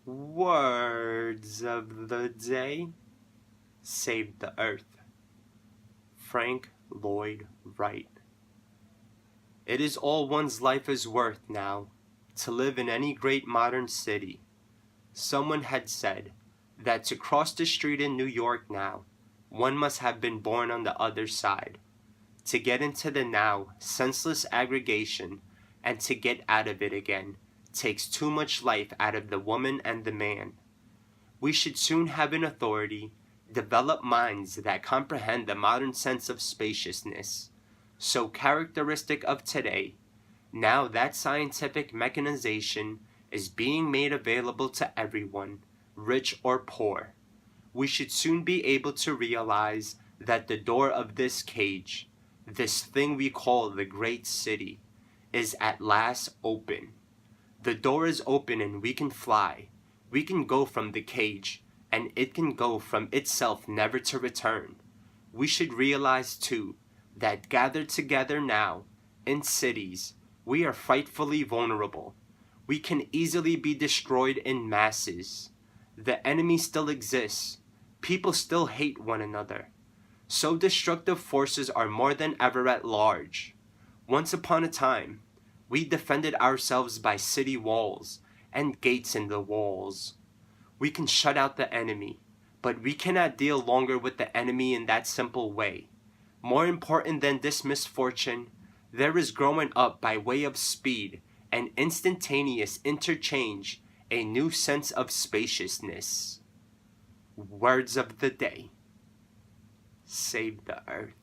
Words of the day. Save the earth. Frank Lloyd Wright. It is all one's life is worth now, to live in any great modern city. Someone had said that to cross the street in New York now, one must have been born on the other side. To get into the now, senseless aggregation, and to get out of it again, takes too much life out of the woman and the man. We should soon have an authority, develop minds that comprehend the modern sense of spaciousness, so characteristic of today. Now that scientific mechanization is being made available to everyone, rich or poor, we should soon be able to realize that the door of this cage, this thing we call the great city, is at last open. The door is open and we can fly. We can go from the cage, and it can go from itself never to return. We should realize too that gathered together now, in cities, we are frightfully vulnerable. We can easily be destroyed in masses. The enemy still exists. People still hate one another. So destructive forces are more than ever at large. Once upon a time, we defended ourselves by city walls and gates in the walls. We can shut out the enemy, but we cannot deal longer with the enemy in that simple way. More important than this misfortune, there is growing up by way of speed and instantaneous interchange a new sense of spaciousness. Words of the day. Save the earth.